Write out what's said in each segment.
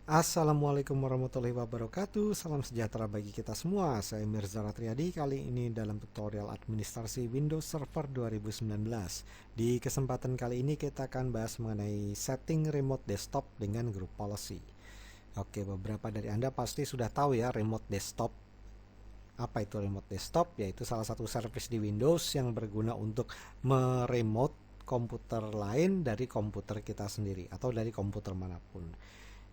Assalamualaikum warahmatullahi wabarakatuh. Salam sejahtera bagi kita semua. Saya Mirza Ratriadi. Kali ini dalam tutorial administrasi Windows Server 2019. Di kesempatan kali ini kita akan bahas mengenai setting remote desktop dengan group policy. Oke, beberapa dari Anda pasti sudah tahu ya remote desktop. Apa itu remote desktop? Yaitu salah satu service di Windows yang berguna untuk meremote komputer lain dari komputer kita sendiri atau dari komputer manapun.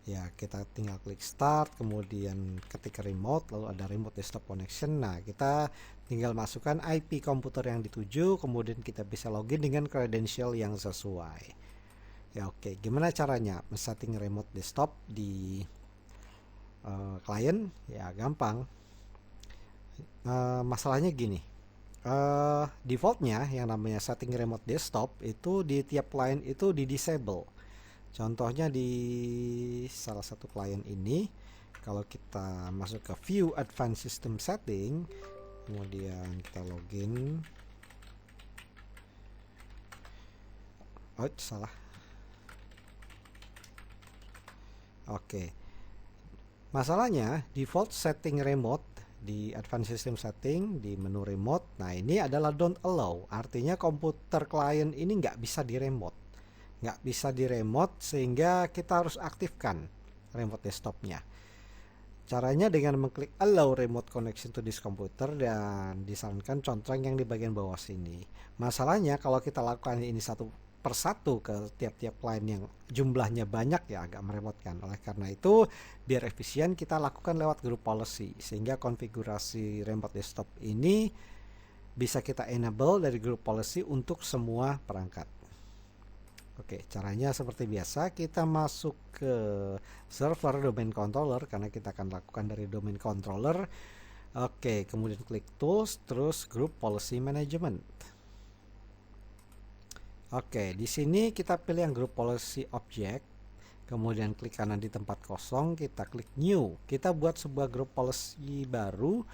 Ya, kita tinggal klik start, kemudian ketik remote, lalu ada remote desktop connection. Nah, kita tinggal masukkan IP komputer yang dituju, kemudian kita bisa login dengan credential yang sesuai. Ya, oke. Gimana caranya men-setting remote desktop di klien? Ya, gampang. Masalahnya gini. Defaultnya yang namanya setting remote desktop itu di tiap klien itu di disable. Contohnya di salah satu klien ini, kalau kita masuk ke View Advanced System Setting, kemudian kita login. Oh, salah. Oke. Masalahnya, default setting remote di Advanced System Setting di menu remote. Nah, ini adalah don't allow. Artinya komputer klien ini nggak bisa di remote. Nggak bisa di remote sehingga kita harus aktifkan remote desktopnya. Caranya dengan mengklik allow remote connection to this computer dan disarankan contreng yang di bagian bawah sini. Masalahnya kalau kita lakukan ini satu persatu ke tiap-tiap klien yang jumlahnya banyak ya agak merepotkan. Oleh karena itu biar efisien kita lakukan lewat group policy sehingga konfigurasi remote desktop ini bisa kita enable dari group policy untuk semua perangkat. Oke, caranya seperti biasa, kita masuk ke server domain controller karena kita akan lakukan dari domain controller. Oke, kemudian klik tools, terus group policy management. Oke, di sini kita pilih yang group policy object, kemudian klik kanan di tempat kosong, kita klik new. Kita buat sebuah group policy baru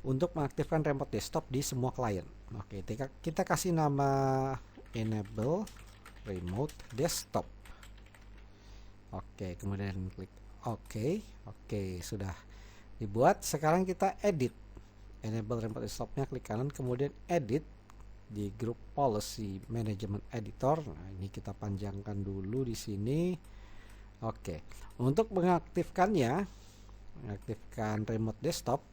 untuk mengaktifkan remote desktop di semua klien. Oke, kita kasih nama enable remote desktop. Oke, kemudian klik OK. Oke, sudah dibuat. Sekarang kita edit enable remote desktopnya, klik kanan, kemudian edit di group policy management editor. Nah, ini kita panjangkan dulu di sini. Oke, untuk mengaktifkannya, mengaktifkan remote desktop,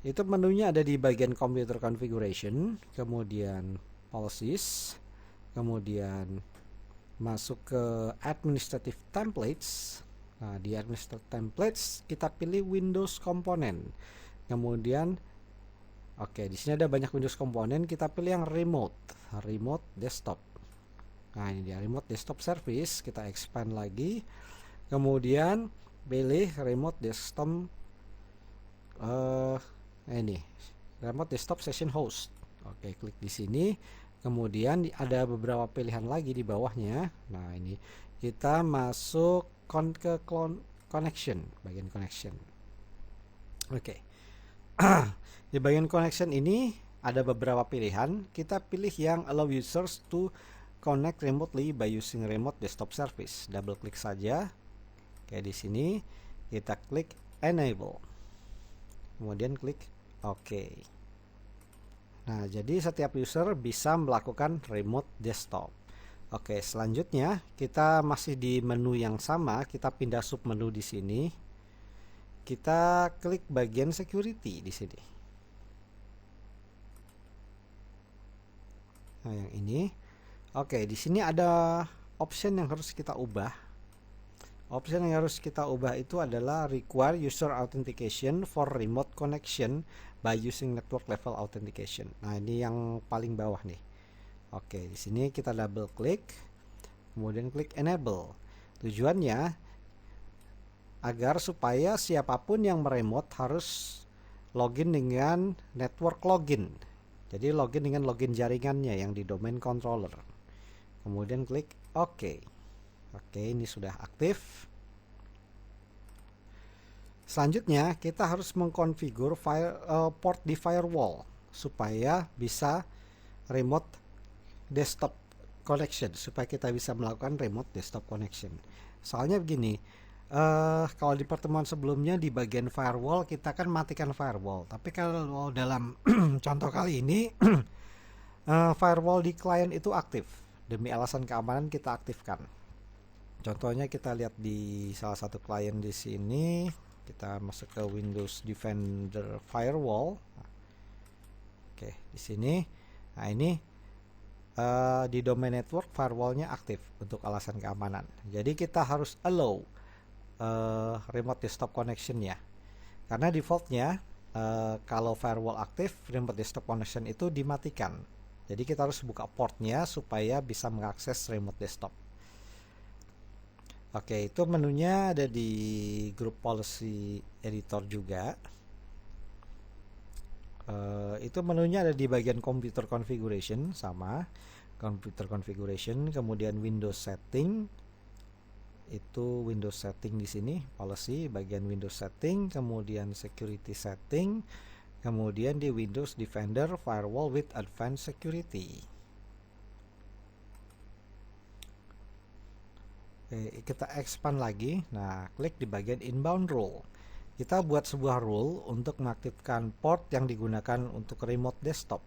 itu menunya ada di bagian computer configuration, kemudian policies, kemudian masuk ke administrative templates. Nah, di administrative templates kita pilih Windows Component. Kemudian oke, di sini ada banyak Windows komponen, kita pilih yang remote desktop. Nah, ini dia remote desktop service, kita expand lagi. Kemudian pilih remote desktop ini remote desktop session host. Oke, klik di sini. Kemudian ada beberapa pilihan lagi di bawahnya. Nah, ini kita masuk ke connection, bagian connection. Oke. Di bagian connection ini ada beberapa pilihan. Kita pilih yang allow users to connect remotely by using remote desktop service. Double klik saja. Kayak di sini kita klik enable. Kemudian klik OK. Nah, jadi setiap user bisa melakukan remote desktop. Oke, selanjutnya kita masih di menu yang sama, kita pindah sub menu di sini. Kita klik bagian security di sini. Nah, yang ini. Oke, di sini ada option yang harus kita ubah. Option yang harus kita ubah itu adalah require user authentication for remote connection by using network level authentication. Nah, ini yang paling bawah nih. Oke, di sini kita double klik, kemudian klik enable. Tujuannya agar supaya siapapun yang meremote harus login dengan network login. Jadi login dengan login jaringannya yang di domain controller. Kemudian klik OK. Oke, ini sudah aktif. Selanjutnya kita harus mengkonfigur port di firewall supaya bisa remote desktop connection, supaya kita bisa melakukan remote desktop connection. Soalnya begini, Kalau di pertemuan sebelumnya di bagian firewall kita kan matikan firewall. Tapi kalau dalam contoh kali ini firewall di client itu aktif. Demi alasan keamanan kita aktifkan. Contohnya kita lihat di salah satu klien di sini. Kita masuk ke Windows Defender Firewall. Oke, di sini. Nah, ini di domain network firewallnya aktif untuk alasan keamanan. Jadi kita harus allow remote desktop connection ya. Karena defaultnya kalau firewall aktif, remote desktop connection itu dimatikan. Jadi kita harus buka portnya supaya bisa mengakses remote desktop. Oke, itu menunya ada di Group Policy Editor juga. Itu menunya ada di bagian Computer Configuration, sama Computer Configuration, kemudian Windows Setting. Itu Windows Setting di sini, Policy, bagian Windows Setting, kemudian Security Setting, kemudian di Windows Defender Firewall with Advanced Security. Oke, kita expand lagi. Nah, klik di bagian Inbound Rule. Kita buat sebuah rule untuk mengaktifkan port yang digunakan untuk remote desktop.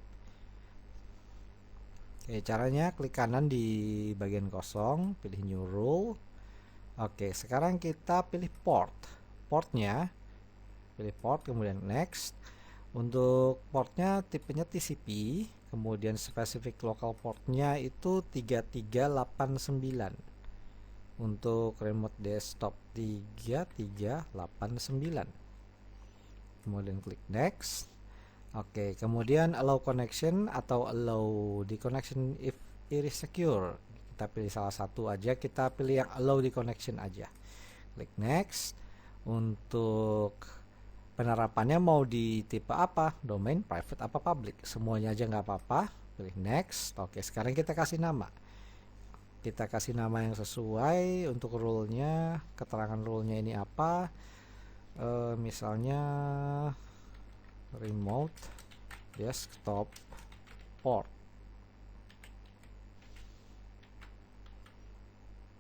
Oke, caranya klik kanan di bagian kosong, pilih New Rule. Oke, sekarang kita pilih port. Portnya, pilih port, kemudian Next. Untuk portnya tipenya TCP, kemudian specific local portnya itu 3389. Untuk remote desktop 3389. Kemudian klik Next. Oke, kemudian allow connection atau allow the connection if it is secure. Kita pilih salah satu aja, kita pilih yang allow the connection aja. Klik Next. Untuk penerapannya mau di tipe apa? Domain, private, apa public? Semuanya aja nggak apa-apa. Pilih Next. Oke, sekarang kita kasih nama. Kita kasih nama yang sesuai untuk rule-nya, keterangan rule-nya ini apa. Misalnya remote desktop port.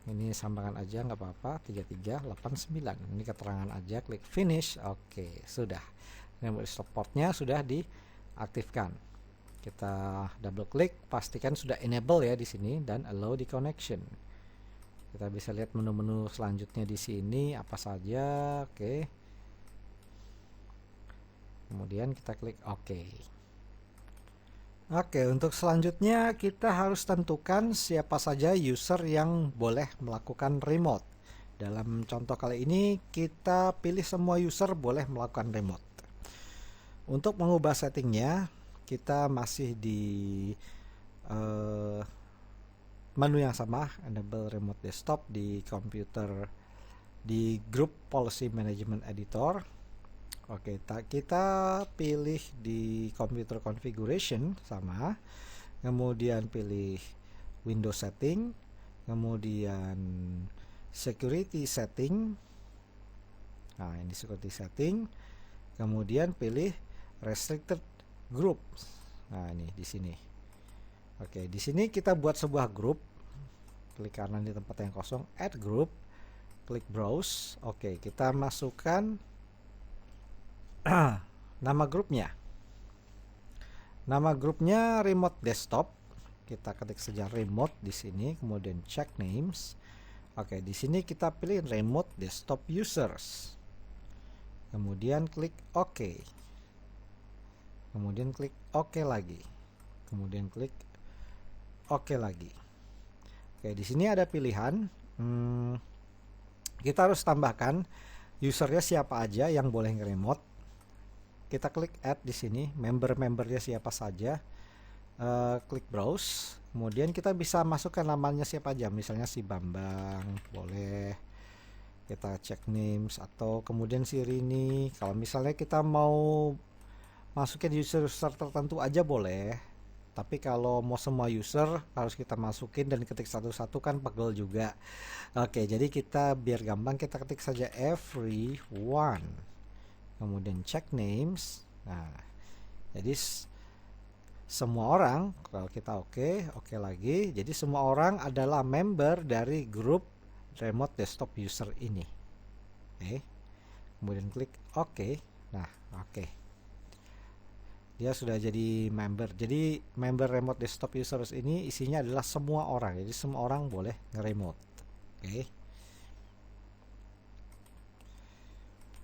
Ini sambungan aja nggak apa-apa, 3389. Ini keterangan aja, klik finish. Oke, sudah. Remote desktop portnya sudah diaktifkan. Kita double klik, pastikan sudah enable ya di sini dan allow the connection. Kita bisa lihat menu-menu selanjutnya di sini apa saja. Oke. Kemudian kita klik OK. Oke, untuk selanjutnya kita harus tentukan siapa saja user yang boleh melakukan remote. Dalam contoh kali ini kita pilih semua user boleh melakukan remote. Untuk mengubah settingnya, kita masih di menu yang sama, enable remote desktop di computer, di Group Policy Management Editor. Oke, kita pilih di Computer Configuration sama, kemudian pilih Windows Setting, kemudian Security Setting. Nah, ini Security Setting, kemudian pilih Restricted Group. Nah, ini di sini. Oke, di sini kita buat sebuah grup. Klik kanan di tempat yang kosong, Add Group, klik Browse. Oke, kita masukkan nama grupnya. Nama grupnya Remote Desktop. Kita ketik saja Remote di sini, kemudian check names. Oke, di sini kita pilih Remote Desktop Users. Kemudian klik OK. Kemudian klik OK lagi. Kemudian klik OK lagi. Oke, di sini ada pilihan. Kita harus tambahkan usernya siapa aja yang boleh nge-remote. Kita klik add di sini, membernya siapa saja. Klik browse. Kemudian kita bisa masukkan namanya siapa aja, misalnya si Bambang, boleh. Kita check names, atau kemudian si Rini. Kalau misalnya kita mau masukin user-user tertentu aja boleh. Tapi kalau mau semua user harus kita masukin dan ketik satu-satu kan pegel juga. Oke, jadi kita biar gampang kita ketik saja everyone. Kemudian check names. Nah, jadi semua orang, kalau kita oke lagi. Jadi semua orang adalah member dari grup remote desktop user ini. Oke. Kemudian klik OK. Nah, oke. Dia sudah jadi member. Jadi member remote desktop users ini isinya adalah semua orang. Jadi semua orang boleh nge-remote. Oke.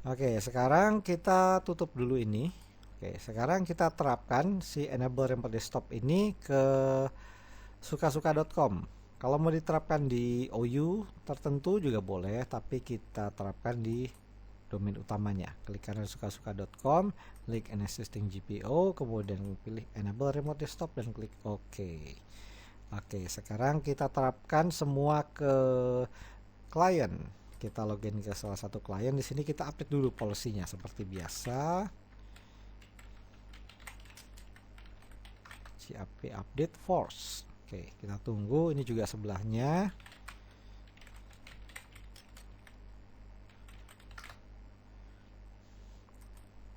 Oke, sekarang kita tutup dulu ini. Oke, sekarang kita terapkan si enable remote desktop ini ke sukasuka.com. Kalau mau diterapkan di OU tertentu juga boleh, tapi kita terapkan di domain utamanya. Klik kanan sukasuka.com, klik an existing GPO, kemudian pilih enable remote desktop dan klik OK. Oke, sekarang kita terapkan semua ke klien. Kita login ke salah satu klien. Di sini kita update dulu policy-nya seperti biasa. CAP update force. Oke, kita tunggu. Ini juga sebelahnya.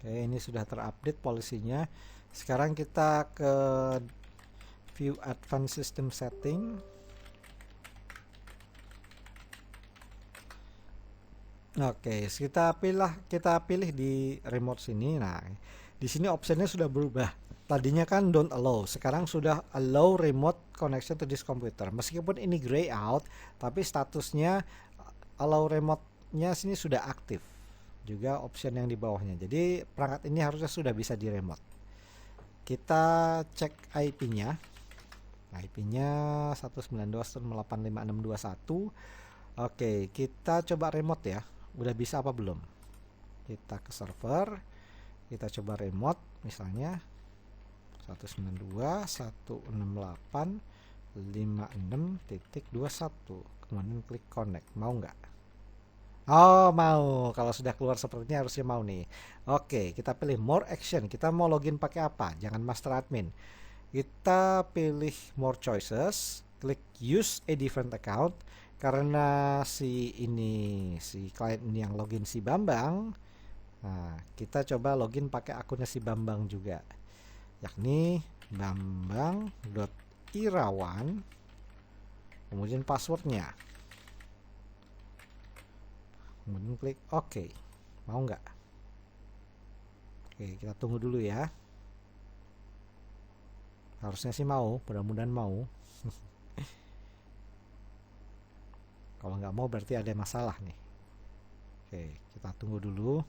Oke, ini sudah terupdate polisinya. Sekarang kita ke view advanced system setting. Oke, kita pilih di remote sini. Nah, di sini optionnya sudah berubah. Tadinya kan don't allow, sekarang sudah allow remote connection to this computer. Meskipun ini gray out, tapi statusnya allow remote-nya sini sudah aktif. Juga option yang di bawahnya. Jadi perangkat ini harusnya sudah bisa di remote. Kita cek IP-nya. IP-nya 192.168.5621. Oke, kita coba remote ya. Udah bisa apa belum? Kita ke server, kita coba remote, misalnya 192.168.56.21. Kemudian klik connect. Mau nggak? Oh, mau. Kalau sudah keluar sepertinya harusnya mau nih. Oke, kita pilih more action. Kita mau login pakai apa? Jangan master admin. Kita pilih more choices, klik use a different account. Karena si klien ini yang login si Bambang. Nah, kita coba login pakai akunnya si Bambang juga, yakni bambang.irawan, kemudian passwordnya, kemudian klik OK. Mau nggak? Oke, kita tunggu dulu ya. Harusnya sih mau, mudah-mudahan mau. Kalau nggak mau berarti ada masalah nih. Oke, kita tunggu dulu.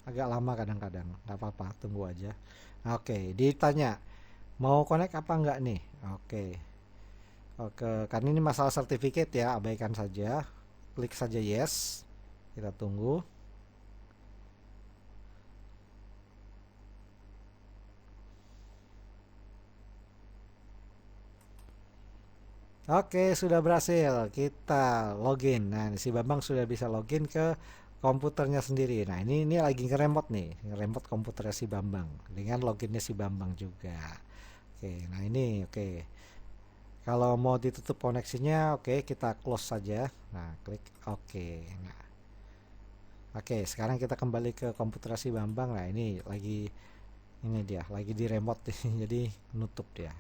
Agak lama kadang-kadang, nggak apa-apa, tunggu aja. Oke, ditanya mau connect apa enggak nih? Oke, karena ini masalah sertifikat ya, abaikan saja. Klik saja yes. Kita tunggu. Oke, sudah berhasil. Kita login. Nah, si Bambang sudah bisa login ke komputernya sendiri. Nah, ini lagi nge-remote nih, nge-remote komputernya si Bambang dengan loginnya si Bambang juga. Oke, nah ini oke. Kalau mau ditutup koneksinya, oke, kita close saja. Nah, klik oke. Nah, oke, sekarang kita kembali ke komputer si Bambang. Nah, ini dia, lagi di remote jadi nutup dia.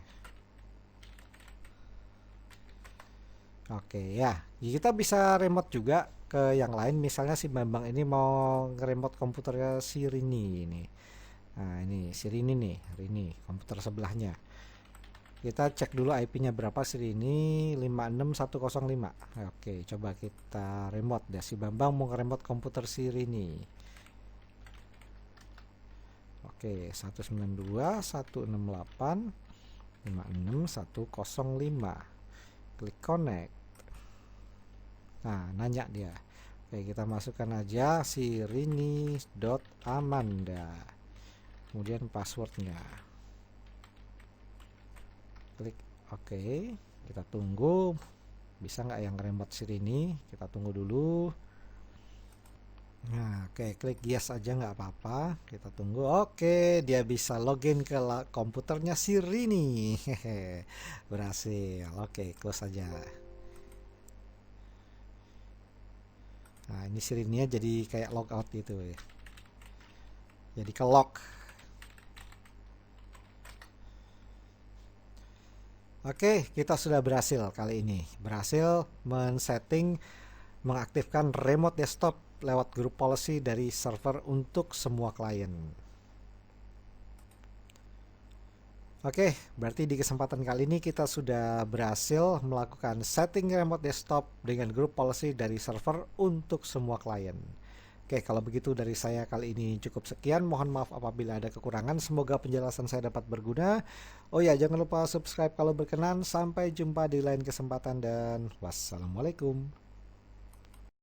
Oke ya, kita bisa remote juga ke yang lain. Misalnya si Bambang ini mau nge-remote komputernya si Rini ini. Nah ini si Rini nih, Rini komputer sebelahnya. Kita cek dulu IP-nya berapa si Rini, 56105. Oke, coba kita remote deh. Si Bambang mau nge-remote komputer si Rini. Oke, 192.168.56.105. Klik connect. Nah, nanya dia. Oke, kita masukkan aja si rini.amanda. Kemudian passwordnya. Klik oke. Kita tunggu. Bisa nggak yang remote si Rini? Kita tunggu dulu. Nah, oke, klik yes aja nggak apa-apa. Kita tunggu. Oke, dia bisa login ke komputernya si Rini. Berhasil. Oke, close aja. Nah, ini si Rini jadi kayak logout gitu ya. Jadi ke lock. Oke, kita sudah berhasil kali ini. Berhasil men-setting mengaktifkan remote desktop lewat group policy dari server untuk semua klien. Oke, berarti di kesempatan kali ini kita sudah berhasil melakukan setting remote desktop dengan group policy dari server untuk semua klien. Oke, kalau begitu dari saya kali ini cukup sekian. Mohon maaf apabila ada kekurangan. Semoga penjelasan saya dapat berguna. Oh ya, jangan lupa subscribe kalau berkenan. Sampai jumpa di lain kesempatan dan wassalamualaikum.